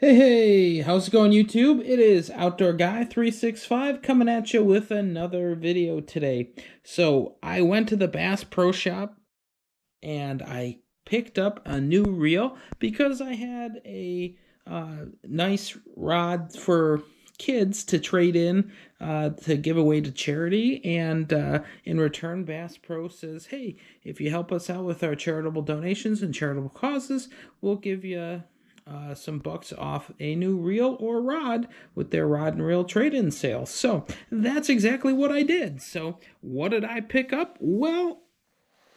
Hey, how's it going, YouTube? It is Outdoor Guy 365 coming at you with another video today. So, I went to the Bass Pro Shop and I picked up a new reel because I had a nice rod for kids to trade in to give away to charity. And in return, Bass Pro says, hey, if you help us out with our charitable donations and charitable causes, we'll give you some bucks off a new reel or rod with their rod and reel trade-in sale. So that's exactly what I did. So what did I pick up? Well,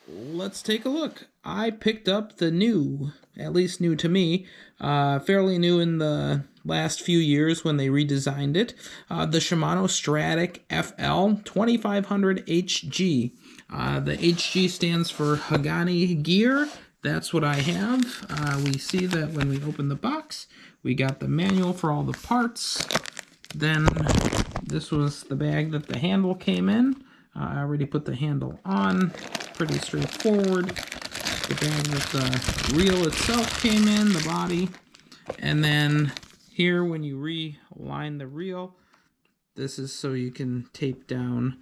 let's take a look. I picked up the new, at least new to me, fairly new in the last few years when they redesigned it, the Shimano Stradic FL 2500 HG. The HG stands for Hagani Gear. That's what I have. We see that when we open the box, we got the manual for all the parts. Then this was the bag that the handle came in. I already put the handle on. Pretty straightforward. The bag with the reel itself came in, the body. And then here, when you reline the reel, this is so you can tape down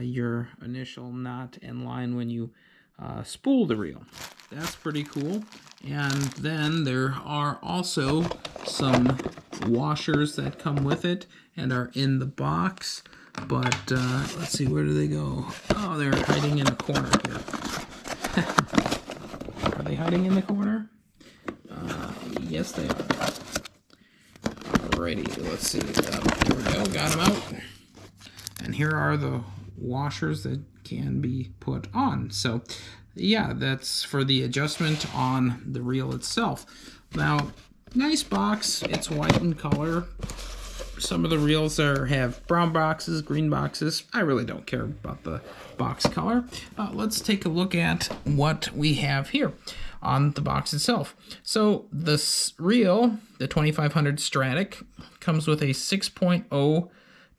your initial knot and line when you spool the reel. That's pretty cool. And then there are also some washers that come with it and are in the box. But let's see, where do they go? Oh, they're hiding in a corner here. Are they hiding in the corner? Yes, they are. Alrighty, let's see. Here we go, got them out. And here are the washers that can be put on. So yeah, that's for the adjustment on the reel itself. Now, nice box. It's white in color. Some of the reels have brown boxes, green boxes. I really don't care about the box color. Let's take a look at what we have here on the box itself. So this reel, the 2500 Stradic, comes with a 6.0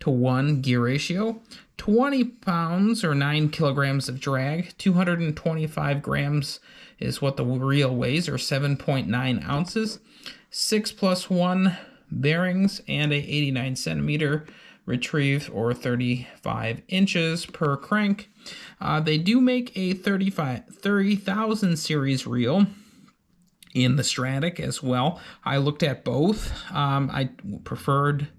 to 1 gear ratio, 20 pounds or 9 kilograms of drag, 225 grams is what the reel weighs, or 7.9 ounces, 6+1 bearings, and a 89 centimeter retrieve, or 35 inches per crank. They do make a 30,000 series reel in the Stradic as well. I looked at both. I preferred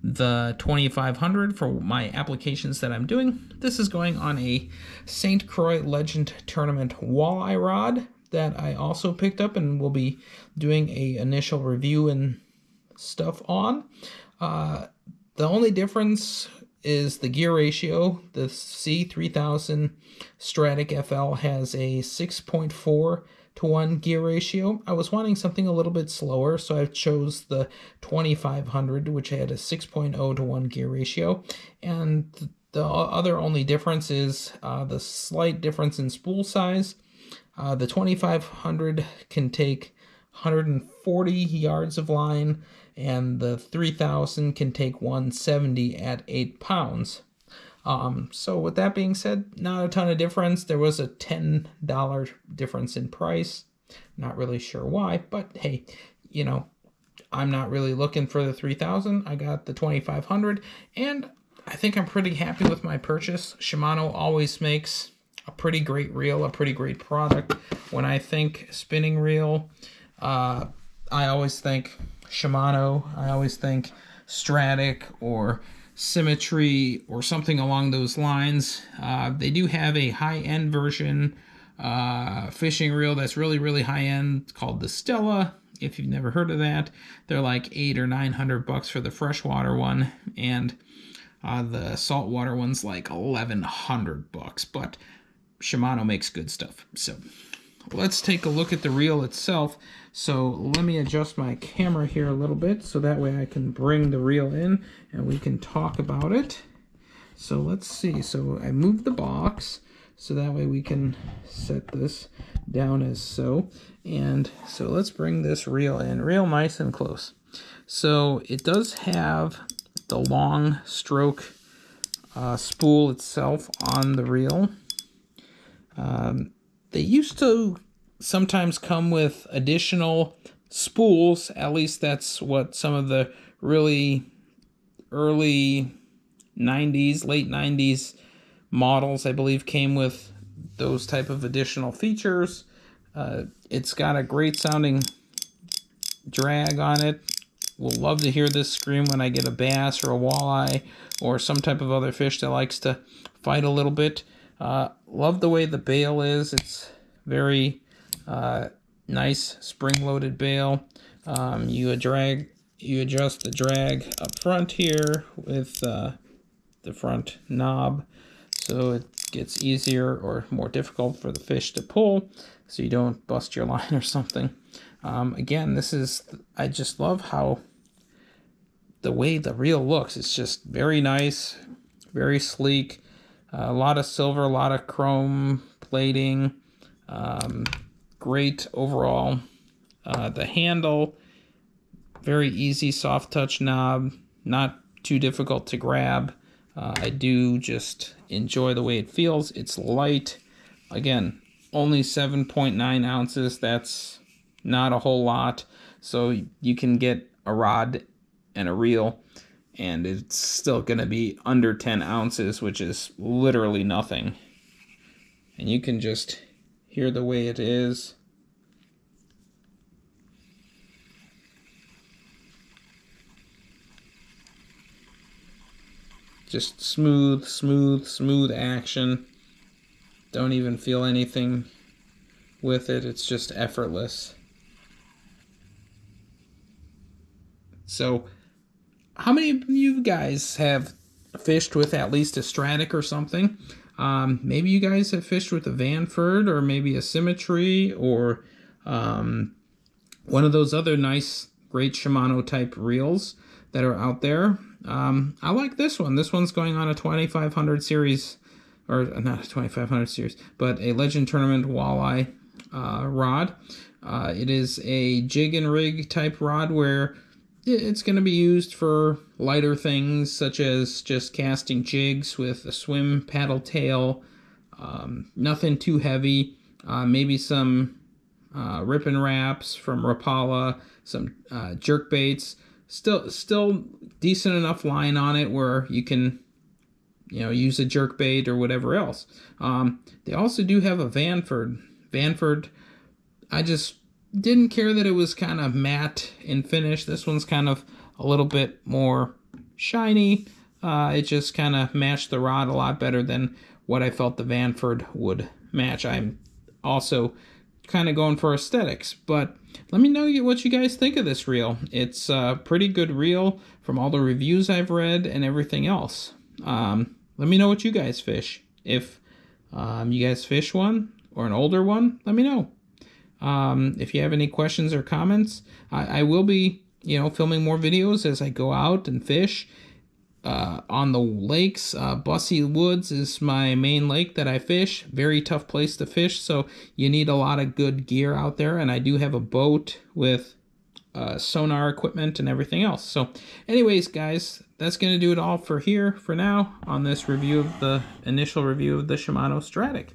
the 2500 for my applications that I'm doing. This is going on a St. Croix Legend Tournament walleye rod that I also picked up and will be doing a initial review and stuff on. The only difference is the gear ratio. The C3000 Stradic FL has a 6.4 to 1 gear ratio. I was wanting something a little bit slower, so I chose the 2500, which had a 6.0 to 1 gear ratio. And the other only difference is the slight difference in spool size. The 2500 can take 140 yards of line, and the 3000 can take 170 at 8 pounds. So with that being said, not a ton of difference. There was a $10 difference in price. Not really sure why, but hey, you know, I'm not really looking for the 3000. I got the 2500, and I think I'm pretty happy with my purchase. Shimano always makes a pretty great reel, a pretty great product. When I think spinning reel, I always think Shimano. I always think Stradic or Symmetry or something along those lines. They do have a high-end version fishing reel that's really high-end called the Stella. If you've never heard of that, they're like $800 or $900 for the freshwater one, and the saltwater one's like $1,100. But Shimano makes good stuff. So let's take a look at the reel itself. So let me adjust my camera here a little bit so that way I can bring the reel in and we can talk about it. So let's see. So I moved the box so that way we can set this down as so. And so let's bring this reel in real nice and close. So it does have the long stroke spool itself on the reel. They used to sometimes come with additional spools. At least that's what some of the really early 90s, late 90s models, I believe, came with those type of additional features. It's got a great sounding drag on it. Will love to hear this scream when I get a bass or a walleye or some type of other fish that likes to fight a little bit. Love the way the Bale is. It's very nice spring-loaded Bale. You adjust the drag up front here with the front knob, so it gets easier or more difficult for the fish to pull, so you don't bust your line or something. Again, I just love how the way the reel looks. It's just very nice, very sleek. A lot of silver, a lot of chrome plating. Great overall. The handle, very easy soft touch knob, not too difficult to grab. I do just enjoy the way it feels. It's light. Again, only 7.9 ounces. That's not a whole lot. So you can get a rod and a reel, and it's still going to be under 10 ounces, which is literally nothing. And you can just hear the way it is. Just smooth, smooth, smooth action. Don't even feel anything with it. It's just effortless. So, how many of you guys have fished with at least a Stradic or something? Maybe you guys have fished with a Vanford or maybe a Symmetry or one of those other nice, great Shimano type reels that are out there. I like this one. This one's going on a 2500 series, or not a 2500 series, but a Legend Tournament walleye rod. It is a jig and rig type rod where it's going to be used for lighter things, such as just casting jigs with a swim paddle tail. Nothing too heavy. Maybe some rip and wraps from Rapala, some jerk baits. Still decent enough line on it where you can, use a jerk bait or whatever else. They also do have a Vanford. Vanford, I just didn't care that it was kind of matte in finish. This one's kind of a little bit more shiny. It just kind of matched the rod a lot better than what I felt the Vanford would match. I'm also kind of going for aesthetics, but let me know what you guys think of this reel. It's a pretty good reel from all the reviews I've read and everything else. Let me know what you guys fish. If you guys fish one or an older one, let me know. If you have any questions or comments, I will be, filming more videos as I go out and fish. On the lakes, Bussy Woods is my main lake that I fish. Very tough place to fish, so you need a lot of good gear out there. And I do have a boat with sonar equipment and everything else. So anyways, guys, that's going to do it all for now on this initial review of the Shimano Stradic.